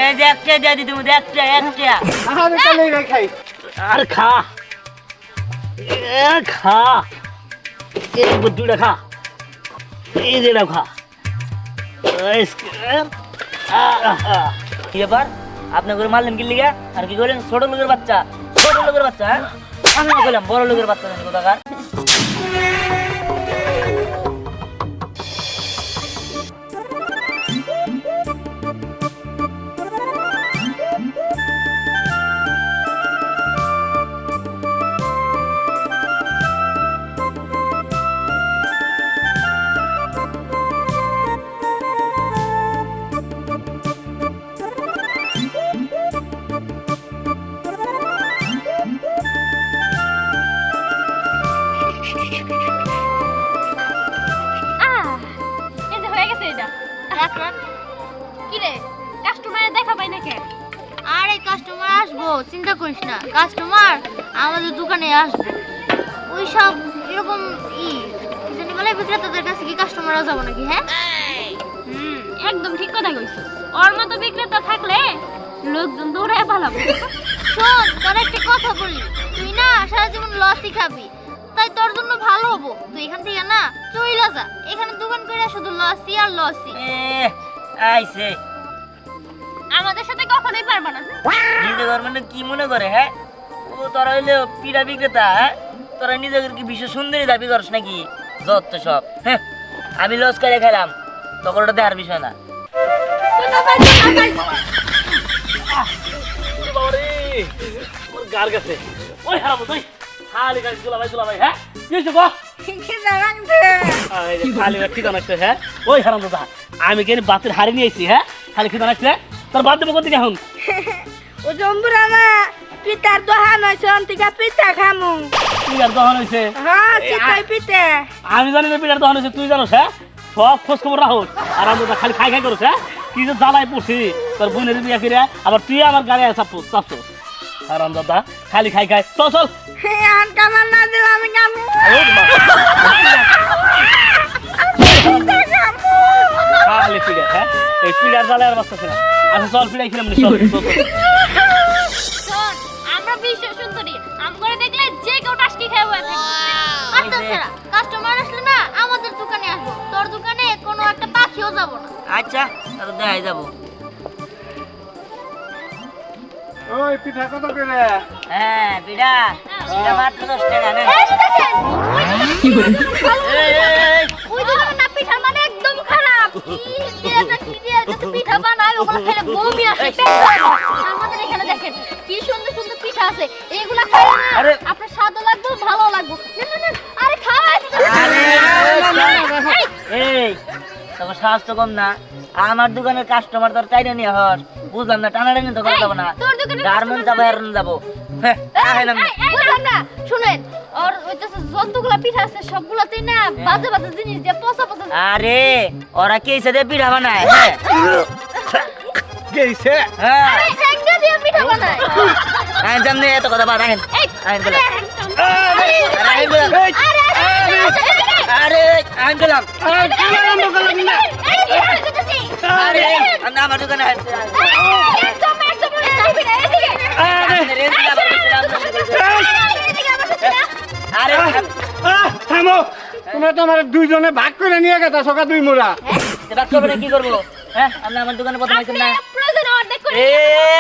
এই যে একটা দিয়ে দিতে হবে, একটা আরে চলে রে খাই আর খা খা এই বুদ্ধুটা খা এই যেটা খা কি ব্যাপার আপনি করে মারলেন কি লিগা আর কি করলেন ছোট লোকের বাচ্চা হ্যাঁ আমি বললাম বড় লোকের বাচ্চা জানি কোথাকার চিন্তা করিস না, কাস্টমার আমাদের দোকানে আসবে। ওই সব এরকম জানি বলে বিক্রেতাদের কাছে কি কাস্টমাররা যাবো নাকি? হ্যাঁ একদম ঠিক কথা কইছিস। ওর মতো বিক্রেতা থাকলে লোকজন দৌড়ায় পালাবে। শোন, তোর একটা কথা বলি, তুই না সারা জীবন লসই খাবি, তাই তোর জন্য ভালো হবো তুই এখান থেকে না চইলা যা। এখানে দোকান করে শুধু লসই আর লসই। আইছে আমাদের সাথে কখনোই পারবে না। নিজে মানে কি মনে করে? হ্যাঁ ও তোরা হইলে পিঠা বিক্রেতা, হ্যাঁ তোরা নিজেদের কি বিশ্ব সুন্দরী দাবি করস নাকি? যত সব হ্যাঁ আমি লস করে খেলাম, তখন ওটা দেওয়ার বিষয় না। আমি কেন বাতের হারি নিয়েছি? হ্যাঁ খালি খিদা লাগছে তোর বাদ দেবো কোথেকে এখন? ও জম্বুরা না পিতার দোহান হয়েছে অন্তিকা পিতা খামু। পিঠার দহন হয়েছে? হ্যাঁ চিতাই পিতা। আমি জানি না পিঠার দহন হয়েছে, তুই জানোস? হ্যাঁ সব খোঁজ খবর রাখোস আর আমি খালি খাই খাই করছ। হ্যাঁ কি যে জ্বালাই পড়ছি তোর বোনের বিয়া ফিরে আবার তুই আমার গাড়ি চাপছোস আর দাদা খালি খাই খাই। চল চল আন কামান না দিলে আমি খামু। খালি পিঠা, হ্যাঁ এই পিঠার জ্বালাই আর বাঁচতেছে না। আচ্ছা চল পিঠাই খেলাম চল চল শোন, আমরা বিশ্ব সুন্দরী, আমগরে দেখলে যে কেউ টাস্কি খেয়ে বসে থাকবে। আচ্ছা ছাড়া, কাস্টমার আসলে না আমাদের দোকানে আসবো, তোর দোকানে কোনো একটা পাখিও যাবো না। আচ্ছা তাহলে দেখাই যাবো। ওই পিঠা কত করে? হ্যাঁ পিঠা মাত্র 10 টাকা নেন। ওই দোকানে না পিঠার মানে একদম খারাপ। কি দিয়ে যাতে পিঠা বানায় ওগুলো খেলে বমি আসে, পেট খারাপ। আমাদের এখানে দেখেন কি সুন্দর সুন্দর পিঠা আছে, এইগুলা খাইলে না আপনার স্বাদও লাগবে ভালো লাগবে। না আরে খাওয়া এই তোমার স্বাস্থ্য কম না? আমার দোকানের কাস্টমার তোর চাইলে নিয়ে হস বুঝলাম না, টানাটানি তো করা যাবো না। গার্মেন্টস যাবো আর যাবো বুঝলাম না। শুনেন, আর ওইটাছে যতগুলা পিঠা আছে সবগুলাতেই না বাজে বাজে জিনিস দিয়ে পচা পচা। আরে ওরা কেসে দিয়ে পিঠা বানায়? হ্যাঁ কেইছে? হ্যাঁ আরে ঠ্যাঙ্গা দিয়ে পিঠা বানায়। আইন সামনে এত কথা বাদ আইন আইন বলে আরে আইন গেলাম আরে আমার দোকানে আসছে আরে থামো, তোমরা তো আমার দুইজনে ভাগ করে নিয়ে গেছো সকা দুই মোড়া। ভাগ করবে কি করবো? হ্যাঁ আপনি আমার দোকানে প্রথম আইছেন না? প্রয়োজন অর্ধেক করে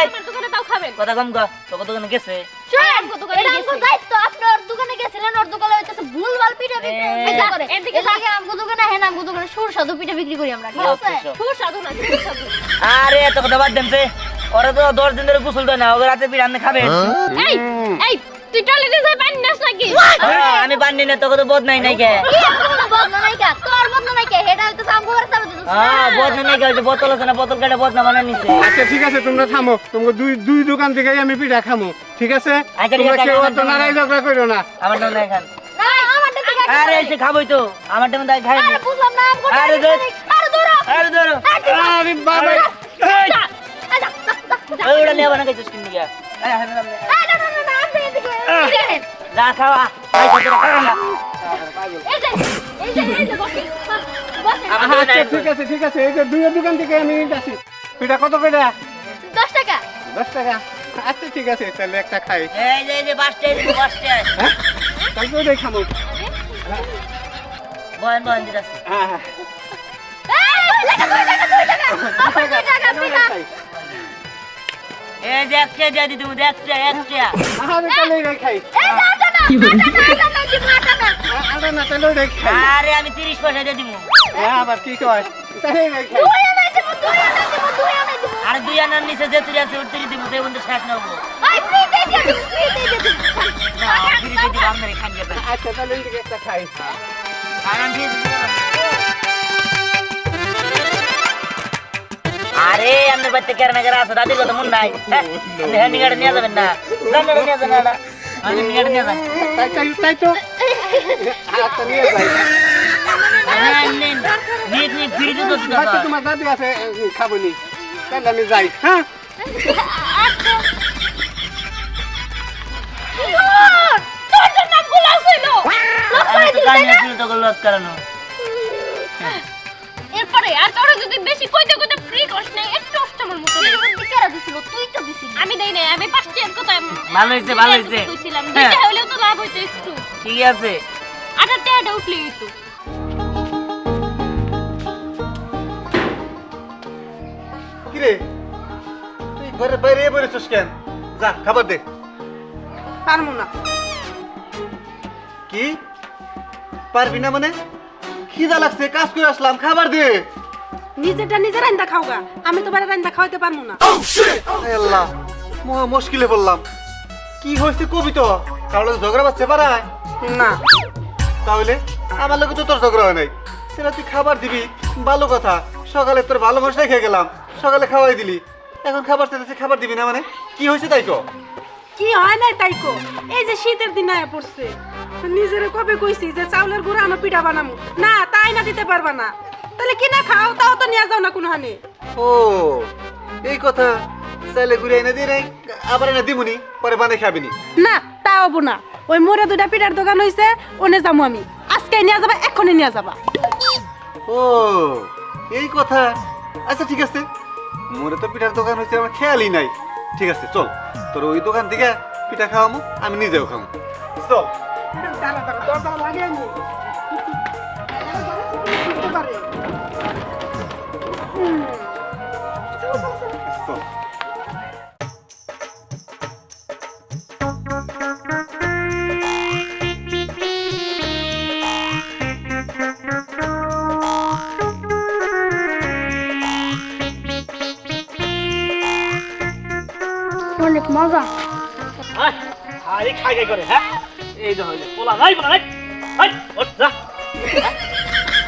আমার দোকানে তাও খাবেন। কথা কম গো, তোর দোকানে গেছে? শুনেন, এটা আমগো দায়িত্ব। আপনি ওর দোকানে গেছিলেন, ওর দোকানে হইতেছে ভুলভাল পিঠা বিক্রি করে। এর আগে আমগো দোকানে হেন আমগো দোকানে সুস্বাদু পিঠা বিক্রি করি আমরা, ঠিক আছে? সুস্বাদু না সুস্বাদু। আরে এত কথা বাদ দেন সে, ওরা তো 10 দিন ধরে গোসল দেয় না, ওকে রাতে পিঠা আপনি খাবেন? এই এই তুই টয়লেটে যাই পানি নাস নাকি? আমি পানি না, তোকে তো বদ নাই নাই কে? বদনা নাই কা, তোর বদনা নাই কে? হেডা হইতেছে আমগো ঘরে চাবি দিছিস। হ্যাঁ বদ নাই কে, বোতল আছে না, বোতল কেটে বদ না বানায় নিছে। আচ্ছা ঠিক আছে, তোমরা থামো, তোমাকে দুই দোকান থেকে আমি পিঠা খামো, ঠিক আছে? আচ্ছা, ঠিক তোমরা আছে, কেউ আমার অত নারাই ঝগড়া করো না। আমার নাম নাই খান। না আমারটা থেকে আরে এসে খাবোই তো, আমার টাইম তাই খাই। আরে বুঝলাম না আমগো। আরে ধর, আরে ধরো। আরে ধরো, আরে বাবা, ওটা নিয়ে বানা খাইছিস কিন দিয়া? আরে হামে নাম না আপনি এদিকে যা খাওয়া, আই কত রাখা। এই যে বসে আচ্ছা ঠিক আছে এই যে দুইয়ের দোকান থেকে আমি নিতেছি পিঠা কত করে 10 টাকা 10 টাকা আচ্ছা ঠিক আছে তাহলে একটা খাই এই যে বাসটা তাহলে ওই খাবো বয়ন দিতাছি হ্যাঁ এই যে একটা দিয়ে দিতে মুদে একটা আরে তাহলে ওই খাই আরে না তাহলে ওই খাই আরে আমি 30 পয়সা দিয়ে দিমু হ্যাঁ আবার কি কয় তাহলে ওই খাই আর 2 আনার নিচে যে তুই আছে ওর তুই দিমু দেই বন্ধু শেষ না হবো না ফ্রি দিয়ে দিবো আমনে খান যাবে আচ্ছা তাহলে ওই একটা খাই আরে আমাদের বাড়িতে কেরানাগার আছে দাদির কথা মন নাই হ্যান্ডিগার্ড নিয়ে যাবেন না জানাটা নিয়ে যান না হ্যান্ডিগার্ড নিয়ে যান তাই তো আচ্ছা নিয়ে যাই নিয়ে ফিরে দিতে আচ্ছা তোমার দাদি আছে খাবো নি তাহলে আমি যাই হ্যাঁ এরপরে আর কারো যদি বেশি কইতে কইতে ফ্রি কস নাই একটু অষ্টমের মতো তুই তো দিছিস আমি দেই নাই আমি 5 টাকার কথা ভালো হইছে কইছিলাম দুইটা হলেও তো লাভ হইতো একটু ঠিক আছে 8 টাকাটা উঠলেই হইতো কিরে তুই ঘরের বাইরে বেরোছিস কেন যা খাবার দে পারমু না কি পারবি না মানে খিদা লাগছে কাজ করে আসলাম খাবার দে নিজেটা নিজে রান্না খাওগা আমি তো বাইরে রান্না খাওয়াইতে পারমু না হায় আল্লাহ মহা মুশকিলে বললাম কি হয়েছে কবি তো কারোর লগে ঝগড়া বাজছে পারায় না তাহলে আমার লগে তো তোর ঝগড়া হয় নাই সেটা তুই খাবার দিবি ভালো কথা সকালে তোর ভালো মশলাই খেয়ে গেলাম সকালে খাওয়াই দিলি এখন খাবার চাইতেছে খাবার দিবি না মানে কি হয়েছে তাই তো কি হয় নাই তাইকো এই যে শীতের দিন আয়া পড়ছে নিজেরে কবে কইছি যে চাউলের গুঁড়া আনো পিঠা বানামু না তাই না দিতে পারবা না তাহলে কি না খাও তাও তো নিয়ে যাও না কোনো হানে ও এই কথা চাইলে ঘুরে এনে দিয়ে নাই আবার এনে দিবনি পরে বানাই খাবিনি না তা হবো না ওই মোরে দুটা পিঠার দোকান হইছে ওনে যাবো আমি আজকে নিয়ে যাবা এখনই নিয়ে যাবা ও এই কথা আচ্ছা ঠিক আছে মোরে তো পিঠার দোকান হয়েছে আমার খেয়ালই নাই ঠিক আছে চল তোর ওই দোকান থেকে পিঠা খাওয়ামু আমি নিজেও খাবো চল চল অনেক মজা আরে খাই করে হ্যাঁ এই যে হইলো পোলা নাই পোলা নাই হাই ওঠ যা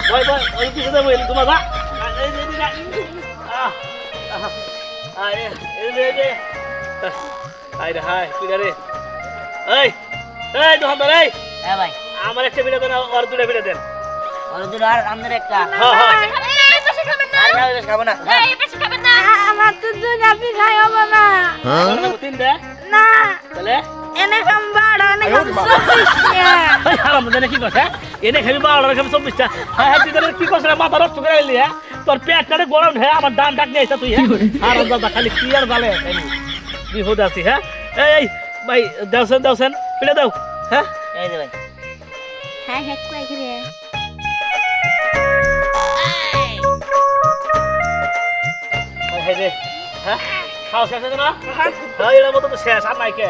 বয় ওই পিছনে বই তোমার যা এই যে যা এই যে আরে হাই পিড়া রে এই দোকানদার এই হ্যাঁ ভাই আমার একটা পিড়া দেন আর দুটো পিড়া দেন আর দুটো আর আমাদের একটা হ্যাঁ এই পাশে খাবেন না আর না বেশ খাবো না এই পাশে খাবেন না আমার তো দুটা পিঠাই হবো না তিন দে না তাহলে এনে খাম বাড়া এনে খাম 24 এই হারাম জানে কি কথা এনে খাবি 12 খাবি 24টা হ্যাঁ তুই তাহলে কি করছ রে মাথা রক্ত করে এলি হ্যাঁ তোর পেটটারে গরম হ্যাঁ আমার ডান ডাক নিয়ে আইছা তুই হ্যাঁ হারাম দাদা খালি কি আর গালে বিহুদ আছি হ্যাঁ এই ভাই দাওছেন পিড়া দাও হ্যাঁ এই যে ভাই হ্যাঁ হ্যাঁ কই রে এই যে হ্যাঁ খাও শেষ না হ্যাঁ এর মতো তো শেষ আর নাই কে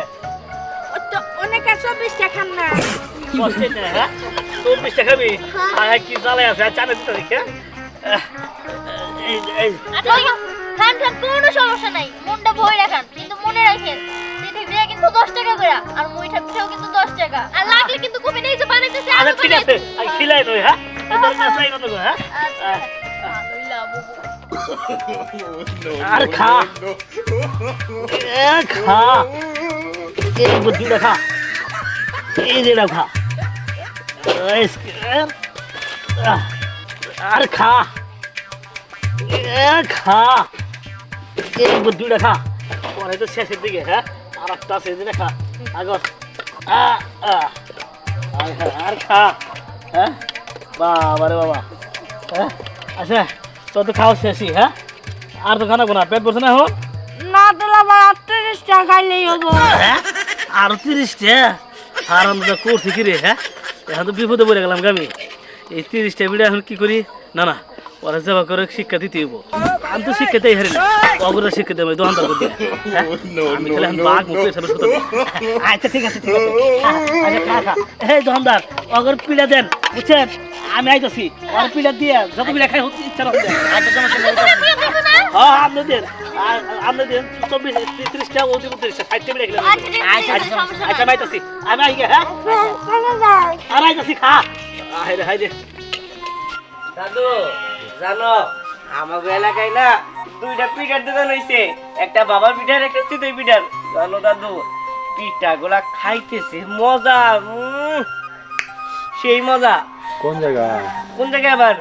তো অনেক 24 টাকা খান না কষ্টে না হ্যাঁ 24টা খাবি হ্যাঁ কি জ্বালা আছে চানা দিতে দেখে এই আচ্ছা খান কোনো সমস্যা নাই মনটা ভয় রাখান কিন্তু মনে রাখেন পিঠা কিন্তু 10 টাকা করে আর মুইঠা পিঠাও কিন্তু 10 টাকা আর লাগলে কিন্তু কমে নেই যে বানাইতেছে আচ্ছা ঠিক আছে আমি খিলাই নই হ্যাঁ তোর না চাই কত হ্যাঁ আর খা খা এই বুদ্ধি দেখা এই যে খা আর খা খা এই বুদ্ধি দেখা পরে তো শেষের দিকে হ্যাঁ আর একটা আছে দেখা আগর আর খা হ্যাঁ বাবা রে বাবা হ্যাঁ আচ্ছা তোর তো খাওয়া শেষই, হ্যাঁ? আর তো খানা কোনা পেট ভরছে না এখন? না দুলা ভাই 38 টাকা খাইলেই হবো। হ্যাঁ আর 30টা আর আমরা করছি কি রে? হ্যাঁ এখন তো বিপদে পড়ে গেলাম আমি। এই 30টা বিড়া এখন কি করি? না না ওরা যাবা করে শিক্ষা দিতে হইব। আমি তো শিক্ষা দেই হারি না, অগরে শিক্ষা দেবো দোকানদার করে দিয়ে। আমি খালি এখন বাঘ মুখে সব সত্য। আচ্ছা ঠিক আছে ঠিক আছে, আচ্ছা খা খা। এই দোকানদার অগর পিড়া দেন, বুঝছেন? আমি আইতাছি আর পিড়া দিয়ে যত পিড়া খাই হচ্ছে ইচ্ছা রাখতে। আচ্ছা সমস্যা নেই হ্যাঁ আপনি দেন, আপনি দেন 24-30টা ও 30টা 60টা পিড়া খেলাম। আচ্ছা আইতাছি আমি আই গে। হ্যাঁ আর আইতাছি খা। হাই রে হাই রে। দাদু জানো আমাদের এলাকায় না 2টা পিঠার দোকান হইছে, একটা বাবা পিঠার একটা চিতই পিঠার। জানো দাদু পিঠা গুলা খাইতেছে মজা, সেই মজা। কোন জায়গা? কোন জায়গায় আবার?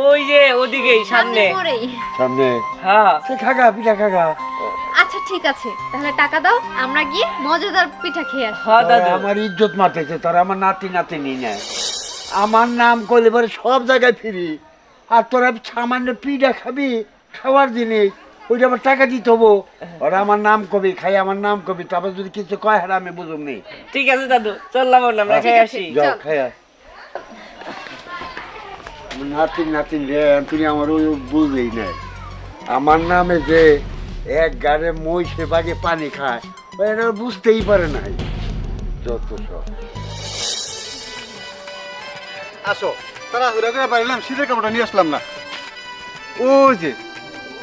ওই যে ওদিকে সামনে সামনে। হ্যাঁ খাগা পিঠা খাগা। আচ্ছা ঠিক আছে, তাহলে টাকা দাও, আমরা গিয়ে মজাদার পিঠা খেয়ে আসি। হ্যাঁ দাদু আমার ইজ্জত মারতেছে তোর, আমার নাতি নাতিনি না। আমার নাম করলে পরে সব জায়গায় ফিরি, আর তোরা সামান্য পিঠা খাবি, খাওয়ার জিনিস ওইটা আবার টাকা দিতে হবো। ওরা আমার নাম কবি, খাই আমার নাম কবি, তারপর যদি কিছু কয় হ্যাঁ আমি বুঝুম নেই। ঠিক আছে দাদু চললাম আমরা খেয়ে আসি। যাও খায়া। নাতিন নাতিন রে তুমি আমার ওই বুঝেই নাই। আমার নামে যে এক গাড়ে মহিষে বাগে পানি খায় ওই এটা বুঝতেই পারে নাই। যত সব আসো তারা হুড়া করে পারিলাম, শীতের কাপড়টা নিয়ে আসলাম না। ওই যে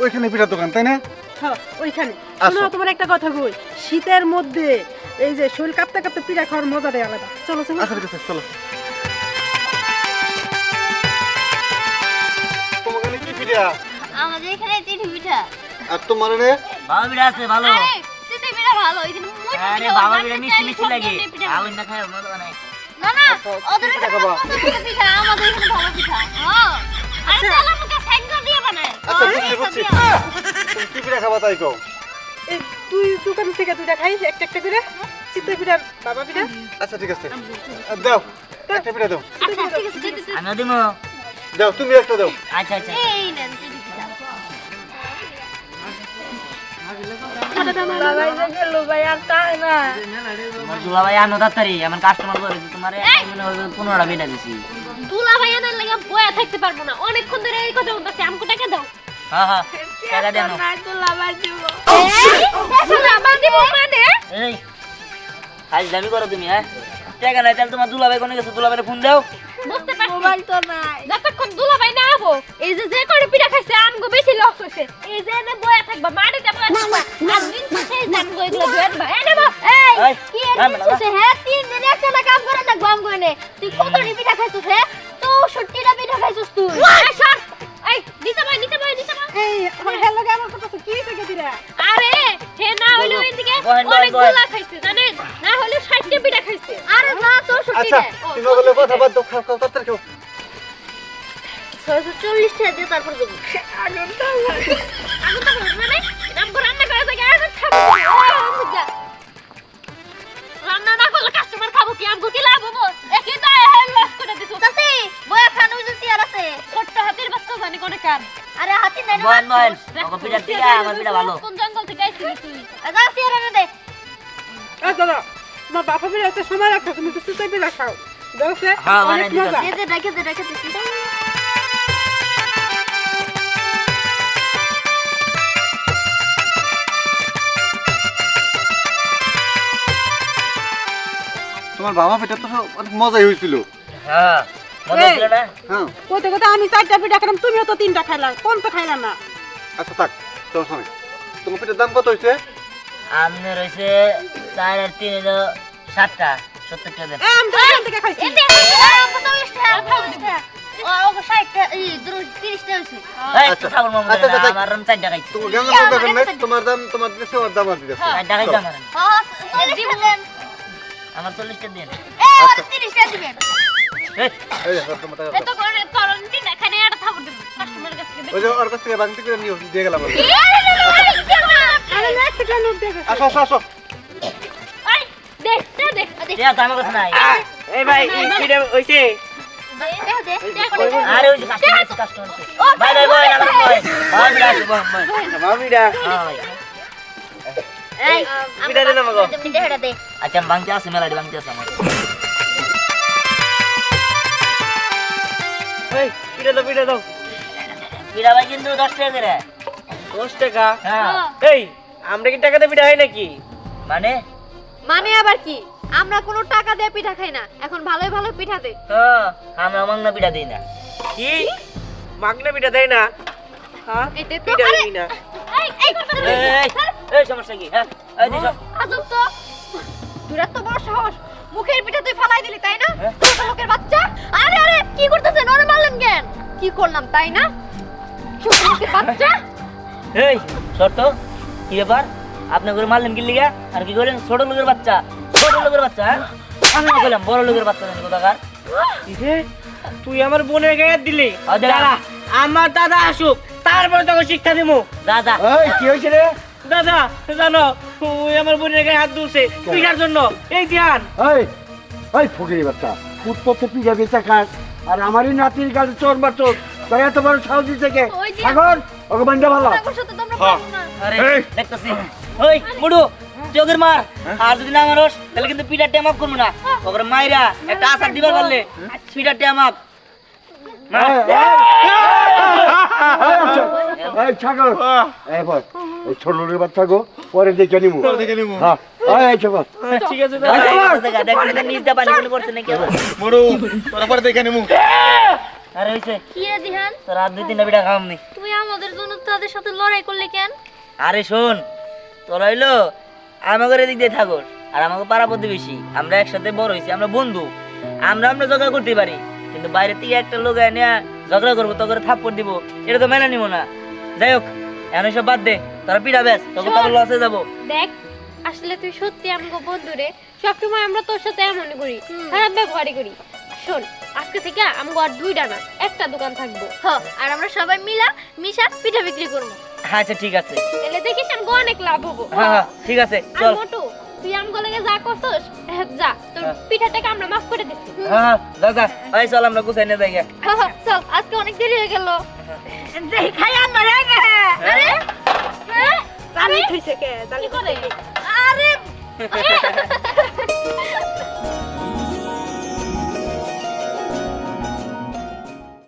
ওইখানে পিঠার দোকান, তাই না? হ্যাঁ ওইখানে। আসো। শোনো তোমার একটা কথা কই, শীতের মধ্যে এই যে শরীর কাঁপতে কাঁপতে পিঠা খাওয়ার মজাটাই আলাদা। চলো চলো। আচ্ছা ঠিক আছে চলো। তোমার কি পিঠা? আমাদের এখানে চিনি পিঠা। আর তোমার রে? বাবা বিড়া আছে ভালো। আরে চিনি পিঠা ভালো, এখানে মুড়ি আরে পিঠা, বাবা বাটার বিড়া চাল, মিষ্টি মিষ্টি লাগে, পনির পিঠা। ভালো না খায় মজা বানায়। না না, ওদের এখানে কত পিঠা, আমাদের এখানে ভালো পিঠা। হ্যাঁ আরে চলো মুখে সাইকেল দিয়ে বানায়। আচ্ছা বুঝছি বুঝছি। তুমি কি পিঠা খাবা তাই কও? এই দুই দোকান থেকে দুইটা খাই, একটা একটা করে। চিতই পিঠা, বাবা পিঠা। আচ্ছা ঠিক আছে দাও, একটা পিঠা দাও। আচ্ছা ঠিক আছে দিতে। আমিও দিমু। দাও তুমি একটা দাও। আচ্ছা আচ্ছা এই নেন চিনি পিঠা। তোমার দুলা ভাই আনো তাড়াতাড়ি, আমার কাস্টমার বলেছে তোমারে মনে হয় 15টা বিনা দিছি। দুলা ভাই আনার লাগা বয়া থাকতে পারবো না, অনেকক্ষণ ধরে এই কথা বলতেছি। আমাকে টাকা দাও। হ্যাঁ হ্যাঁ টাকা দেন। দুলা ভাই দিব। দুলা ভাই দিব মানে? এই আজ দামি করো তুমি। হ্যাঁ টাকা নাই তাহলে তোমার দুলা ভাই কোনে গেছে? দুলা ভাইরে ফোন দাও। বুঝতে পারছি। মোবাইল তো নাই। যতক্ষণ দুলা ভাই না আবো, এই যে যে করে পিঠা খাইছে আমগো বেশি লস হইছে। এই যে এনে বয়া থাকবা, মাটিতে বয়া থাকবা। আর দিন তো সেই জানগো এগুলো ধুয়ে দিবা। এই নেবো। এই এই, কি না, এর না, না। নিচে হ্যাঁ 3 দিন একটা কাম করে না গম গনে। তুই কতটি পিঠা খাইছিস হে? 64টা পিঠা খাইছিস তুই। এই সর। এই নিচে ভাই নিচে ভাই নিচে ভাই। এই হ্যালো কে আমার কথা কি থেকে দিরা? আরে হে না হইলো এদিকে বহেন, বহেন, অনেক বহেন। গুলা খাইছে জানেন, না হলে 60টা পিঠা খাইছে। আরে না 64 আচ্ছা রে। তুমি বলে কথা বাদ দাও, খাও খাও তাড়াতাড়ি খাও। 640 টাকা দিয়ে তারপর দেবো। আগুন তো মানে আমগো রান্না করে থাকে আর খাবো। রান্না না করলে কাস্টমার খাবো কি? আমগো কি লাভ হবো? একই দায় লস করে দিছো। চাচি বয়া খান ওই যে চেয়ার আছে। ছোট্ট হাতির বাচ্চা জানি কোনে কার। আরে হাতি নাই রে। বহেন বহেন ওকে পিঠা থেকে আমার পিঠা ভালো। কোন জঙ্গল থেকে আইছিস তুই? যা চেয়ার এনে দে। এই দাদা, তোমার বাবা পিঠা এত সময় রাখছো, তুমি তো চিতই পিঠা খাও। দেখছে হ্যাঁ, অনেক বানাই দিতে মজা। দে দে রেখে দিছি। তোমার বাবা পিঠা তো অনেক মজাই হয়েছিল। হ্যাঁ মজা ছিল না? হ্যাঁ কইতে কইতে আমি 4টা পিঠা খেলাম, তুমিও তো 3টা খাইলা, কোন তো খাইলা না? আচ্ছা থাক সমস্যা নেই। তোমার পিঠার দাম কত হয়েছে? আমনে রইছে 4 আর 3 হলো 7টা 70 টাকা দেন। আমি তো এখান থেকে খাইছি। এতে কত 20 টাকা খাও 20 টাকা। ও 60 টাকা এই 30 টাকা হইছে। এই তো ছাগল মামু আচ্ছা, আচ্ছা, আমার 4 টাকা খাইছি। তোমার গাঙ্গা দাম দেখেন না, তোমার দাম তোমার দিছে ওর দাম আর দিতেছে। 4 টাকাই দাম আমার। হ্যাঁ 40 টাকা দেন। আমার 40 টাকা দেন। এই ওরে 30 টাকা দিবেন। এই এই দেখো তোমার টাকা এত করে তরন্তি দেখানে আর থাকো দেব কাস্টমার কাছে থেকে। ওই যে ওর কাছ থেকে বাংতি করে নিয়ে দিয়ে গেলাম আমি। আরে না একটা নোট দেখো। আসো আসো আসো। এই দেখতে দেখ। দেয়া তো আমার কাছে নাই। এই ভাই এই পিঠা হইছে? আরে ওই যে কাস্টমার আছে ভাই ভাই বয় আমার বয় ভাই বিড়া আছে বয় মামিটা এই পিঠা দে না মগো পিঠা হেডা দে আচ্ছা ভাঙতে আছে মেলাডি ভাঙতে আছে আমার এই পিঠা দাও বিড়া ভাই কিন্তু 10 টাকা করে 10 টাকা হ্যাঁ এই আমরা কি টাকাতে পিঠা হয় নাকি মানে মানে আবার কি আমরা কোনো টাকা দিয়ে পিঠা খাই না এখন ভালোই ভালো পিঠা দে হ্যাঁ আমরা মাংনা পিঠা দেই না কি মাগনা পিঠা দেয় না হ্যাঁ এই দে তো পিঠা আরে দিই না এই করতে দে এই সমস্যা কি হ্যাঁ এই দিছো আজব তো তোরা তো বড় সাহস মুখের পিঠা তুই ফালাই দিলি তাই না হ্যাঁ? ছোট লোকের বাচ্চা আরে আরে কি করতেছেন ওরে মারলেন কেন কি করলাম তাই না ছোট লোকের বাচ্চা এই শর্ত কি ব্যাপার আপনি করে মারলেন কি লিগা আর কি করেন ছোট লোকের বাচ্চা হ্যাঁ? আমি কইলাম বড় লোকের বাচ্চা জানি কোথাকার কিসে তুই আমার বোনের গায়ে হাত দিলি আ, দাঁড়া। দাঁড়া, আমার দাদা আসুক তারপরে তোকে শিক্ষা দিব যা যা এই কি হয়েছে রে দাদা জানো ওই আমার বোনের গায়ে হাত তুলছে পিঠার জন্য এই ধ্যান এই এই ফকিরি বাচ্চা ফুটপথে পিঠা বেচা খাস আর আমারই নাতির কাছে চোর বাচোর তোর এত বড় সাহস থেকে ওই যে- সাগর ওকে বান্ধা ভালো ওর সাথে তোমরা পারো না আরে দেখতেছি ওই মুডু চোখের মার আর যদি না মারোস তাহলে কিন্তু পিঠা টেমাপ করবো না ওকে মাইরা একটা আচার দিবার পারলে পিঠা টেমাপ এই সাগর এই বল এই ছোট লোকের বাচ্চা গো পরে দেখে নিমু হ্যাঁ এই সাগর ঠিক আছে দাদা দেখছেন নিজটা পানি কোনো করছে নাকি আবার মরু তোরা পরে দেখে নিমু আরে হইছে কি রে দিহান তোর আর 2-3টা পিঠা খাওয়ামনি তুই আমাদের জন্য তাদের সাথে লড়াই করলে কেন আরে শোন তোরা হইলো আমাদের এদিক দিয়ে থাকোস আর আমাকে পাড়া প্রতিবেশী আমরা একসাথে বড় হয়েছি আমরা বন্ধু আমরা ঝগড়া করতে পারি কিন্তু বাইরে থেকে একটা লোক এনে ঝগড়া করবো তো করে থাপ্পড় দিব এটা তো মেনে নিব না যাই হোক এখন সব বাদ দে তোরা পিঠা বেশ তোকে তো লসে যাবো দেখ আসলে তুই সত্যি আমাকে বন্ধু রে সবসময় আমরা তোর সাথে এমনই করি খারাপ ব্যবহারই করি শোন আজকে থেকে আমাকে আর 2টা না একটা দোকান থাকবো হ আর আমরা সবাই মিশা পিঠা বিক্রি করব আচ্ছা ঠিক আছে তাহলে দেখিস আমাকে অনেক লাভ হবো হ্যাঁ হ্যাঁ ঠিক আছে আর চল মোটু তুই আমাকে লাগে যা করছস যা তোর পিঠাটাকে আমরা মাফ করে দিচ্ছি হ্যাঁ যা যা ভাই চল আমরা গুছাই নিয়ে যাই গা। চল আজকে অনেক দেরি হয়ে গেল খাই আনবা রে